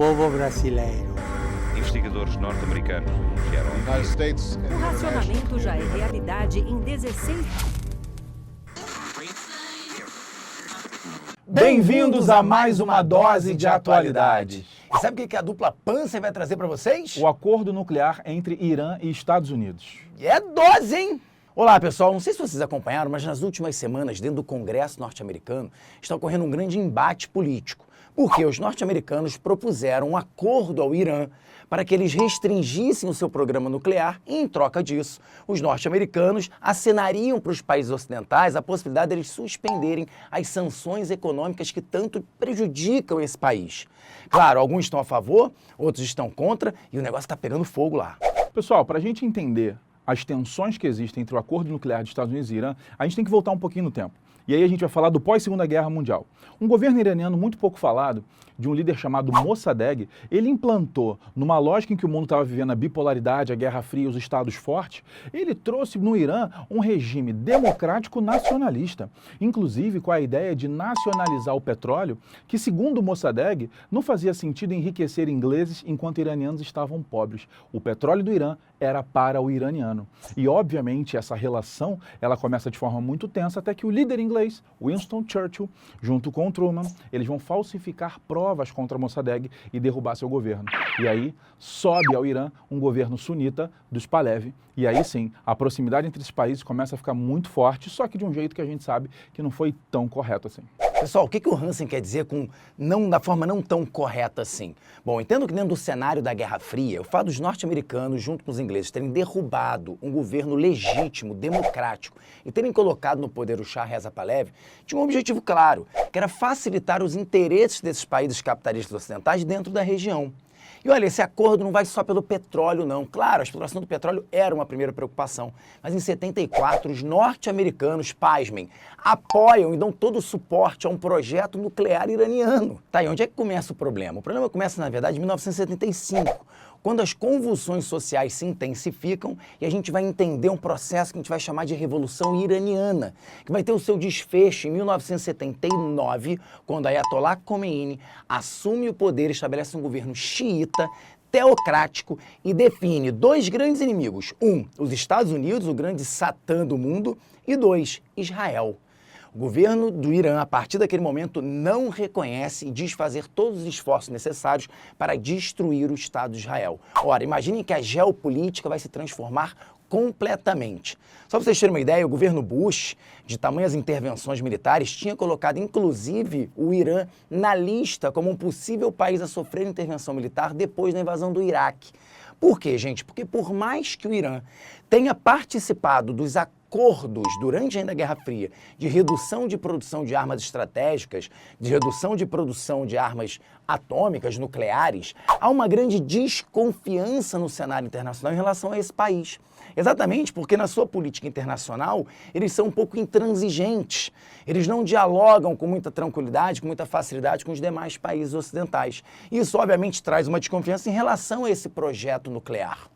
povo brasileiro. Investigadores norte-americanos anunciaram O racionamento já é realidade em 16... Bem-vindos a mais uma dose de atualidade. E sabe o que a dupla Pancer vai trazer para vocês? O acordo nuclear entre Irã e Estados Unidos. E é dose, hein? Olá, pessoal. Não sei se vocês acompanharam, mas nas últimas semanas, dentro do Congresso norte-americano, está ocorrendo um grande embate político. Porque os norte-americanos propuseram um acordo ao Irã para que eles restringissem o seu programa nuclear e, em troca disso, os norte-americanos acenariam para os países ocidentais a possibilidade de eles suspenderem as sanções econômicas que tanto prejudicam esse país. Claro, alguns estão a favor, outros estão contra e o negócio está pegando fogo lá. Pessoal, para a gente entender as tensões que existem entre o acordo nuclear dos Estados Unidos e Irã, a gente tem que voltar um pouquinho no tempo. E aí a gente vai falar do pós-Segunda Guerra Mundial. Um governo iraniano muito pouco falado, de um líder chamado Mossadegh, ele implantou, numa lógica em que o mundo estava vivendo a bipolaridade, a Guerra Fria, os estados fortes, ele trouxe no Irã um regime democrático nacionalista, inclusive com a ideia de nacionalizar o petróleo, que segundo Mossadegh, não fazia sentido enriquecer ingleses enquanto iranianos estavam pobres. O petróleo do Irã era para o iraniano. E, obviamente, essa relação ela começa de forma muito tensa até que o líder inglês, Winston Churchill, junto com Truman, eles vão falsificar provas contra Mossadegh e derrubar seu governo. E aí sobe ao Irã um governo sunita dos Pahlavi. E aí sim, a proximidade entre esses países começa a ficar muito forte, só que de um jeito que a gente sabe que não foi tão correto assim. Pessoal, o que o Hansen quer dizer com da forma não tão correta assim? Bom, entendo que dentro do cenário da Guerra Fria, o fato dos norte-americanos, junto com os ingleses, terem derrubado um governo legítimo, democrático, e terem colocado no poder o Shah Reza Pahlavi, tinha um objetivo claro, que era facilitar os interesses desses países capitalistas ocidentais dentro da região. E olha, esse acordo não vai só pelo petróleo, não. Claro, a exploração do petróleo era uma primeira preocupação, mas em 74 os norte-americanos, pasmem, apoiam e dão todo o suporte a um projeto nuclear iraniano. Tá, e onde é que começa o problema? O problema começa, na verdade, em 1975, quando as convulsões sociais se intensificam e a gente vai entender um processo que a gente vai chamar de Revolução Iraniana, que vai ter o seu desfecho em 1979, quando Ayatollah Khomeini assume o poder e estabelece um governo xiita, teocrático e define dois grandes inimigos. Um, os Estados Unidos, o grande satã do mundo, e dois, Israel. O governo do Irã, a partir daquele momento, não reconhece e diz fazer todos os esforços necessários para destruir o Estado de Israel. Ora, imaginem que a geopolítica vai se transformar completamente. Só para vocês terem uma ideia, o governo Bush, de tamanhas intervenções militares, tinha colocado, inclusive, o Irã na lista como um possível país a sofrer intervenção militar depois da invasão do Iraque. Por quê, gente? Porque por mais que o Irã tenha participado dos acordos durante ainda a Guerra Fria de redução de produção de armas estratégicas, de redução de produção de armas atômicas, nucleares, há uma grande desconfiança no cenário internacional em relação a esse país. Exatamente porque na sua política internacional eles são um pouco intransigentes, eles não dialogam com muita tranquilidade, com muita facilidade com os demais países ocidentais. Isso obviamente traz uma desconfiança em relação a esse projeto nuclear.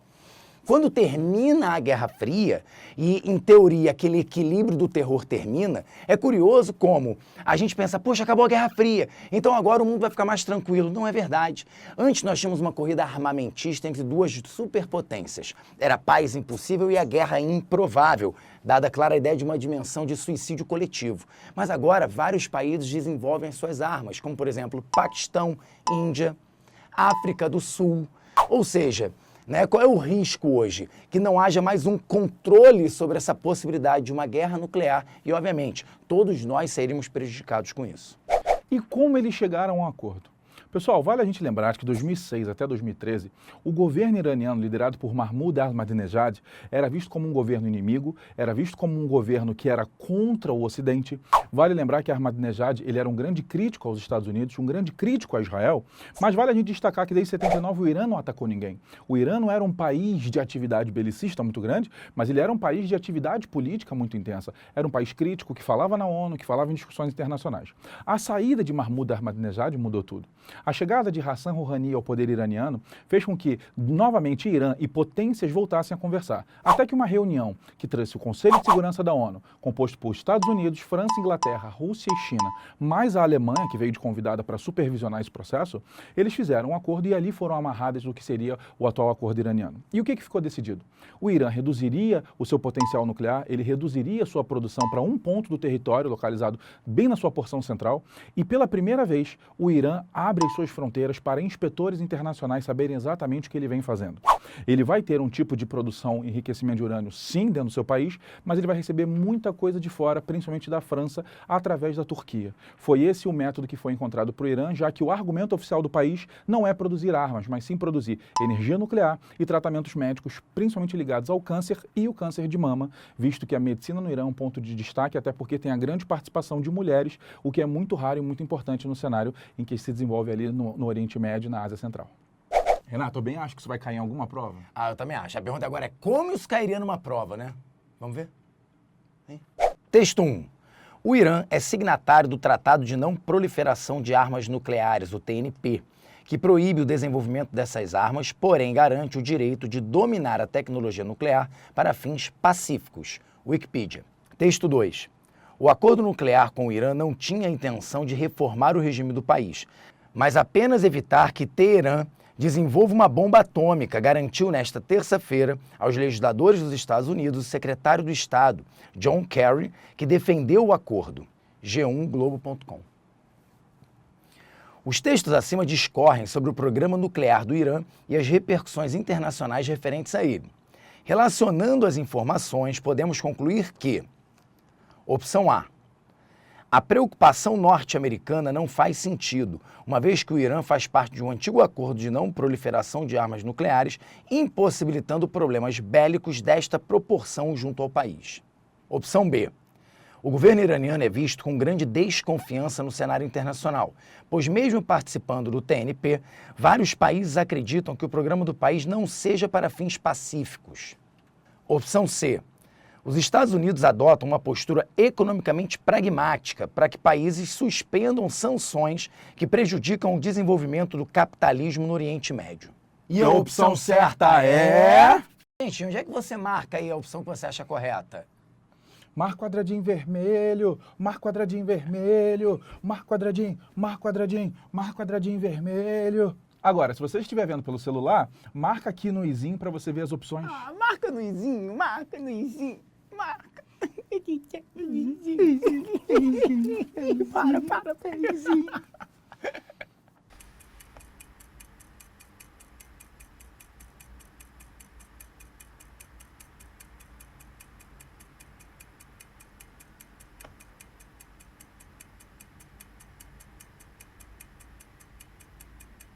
Quando termina a Guerra Fria, e em teoria aquele equilíbrio do terror termina, é curioso como a gente pensa, poxa, acabou a Guerra Fria, então agora o mundo vai ficar mais tranquilo. Não é verdade. Antes nós tínhamos uma corrida armamentista entre duas superpotências. Era a paz impossível e a guerra improvável, dada a clara ideia de uma dimensão de suicídio coletivo. Mas agora vários países desenvolvem as suas armas, como por exemplo Paquistão, Índia, África do Sul, ou seja... Qual é o risco hoje? Que não haja mais um controle sobre essa possibilidade de uma guerra nuclear e, obviamente, todos nós seríamos prejudicados com isso. E como eles chegaram a um acordo? Pessoal, vale a gente lembrar que de 2006 até 2013, o governo iraniano liderado por Mahmoud Ahmadinejad era visto como um governo inimigo, era visto como um governo que era contra o Ocidente. Vale lembrar que Ahmadinejad ele era um grande crítico aos Estados Unidos, um grande crítico a Israel, mas vale a gente destacar que desde 79 o Irã não atacou ninguém. O Irã não era um país de atividade belicista muito grande, mas ele era um país de atividade política muito intensa. Era um país crítico que falava na ONU, que falava em discussões internacionais. A saída de Mahmoud Ahmadinejad mudou tudo. A chegada de Hassan Rouhani ao poder iraniano fez com que, novamente, Irã e potências voltassem a conversar. Até que uma reunião que trouxe o Conselho de Segurança da ONU, composto por Estados Unidos, França, Inglaterra, Rússia e China, mais a Alemanha, que veio de convidada para supervisionar esse processo, eles fizeram um acordo e ali foram amarradas do que seria o atual acordo iraniano. E o que ficou decidido? O Irã reduziria o seu potencial nuclear, ele reduziria sua produção para um ponto do território, localizado bem na sua porção central, e pela primeira vez o Irã abre as suas fronteiras para inspetores internacionais saberem exatamente o que ele vem fazendo. Ele vai ter um tipo de produção e enriquecimento de urânio, sim, dentro do seu país, mas ele vai receber muita coisa de fora, principalmente da França, através da Turquia. Foi esse o método que foi encontrado para o Irã, já que o argumento oficial do país não é produzir armas, mas sim produzir energia nuclear e tratamentos médicos, principalmente ligados ao câncer e o câncer de mama, visto que a medicina no Irã é um ponto de destaque, até porque tem a grande participação de mulheres, o que é muito raro e muito importante no cenário em que se desenvolve ali no Oriente Médio e na Ásia Central. Renato, eu bem acho que isso vai cair em alguma prova. Ah, eu também acho. A pergunta agora é como isso cairia numa prova, né? Vamos ver? Hein? Texto 1. O Irã é signatário do Tratado de Não Proliferação de Armas Nucleares, o TNP, que proíbe o desenvolvimento dessas armas, porém garante o direito de dominar a tecnologia nuclear para fins pacíficos. Wikipedia. Texto 2. O acordo nuclear com o Irã não tinha a intenção de reformar o regime do país, mas apenas evitar que Teherã desenvolva uma bomba atômica, garantiu nesta terça-feira aos legisladores dos Estados Unidos o secretário do Estado, John Kerry, que defendeu o acordo. G1globo.com. Os textos acima discorrem sobre o programa nuclear do Irã e as repercussões internacionais referentes a ele. Relacionando as informações, podemos concluir que: opção A. A preocupação norte-americana não faz sentido, uma vez que o Irã faz parte de um antigo acordo de não proliferação de armas nucleares, impossibilitando problemas bélicos desta proporção junto ao país. Opção B. O governo iraniano é visto com grande desconfiança no cenário internacional, pois mesmo participando do TNP, vários países acreditam que o programa do país não seja para fins pacíficos. Opção C. Os Estados Unidos adotam uma postura economicamente pragmática para que países suspendam sanções que prejudicam o desenvolvimento do capitalismo no Oriente Médio. E a opção certa é... Gente, onde é que você marca aí a opção que você acha correta? Marca quadradinho vermelho, marca quadradinho vermelho, marca quadradinho, marca quadradinho, marca quadradinho vermelho. Agora, se você estiver vendo pelo celular, marca aqui no izinho para você ver as opções. Ah, marca no izinho, marca no izinho, marca. Para, izinho.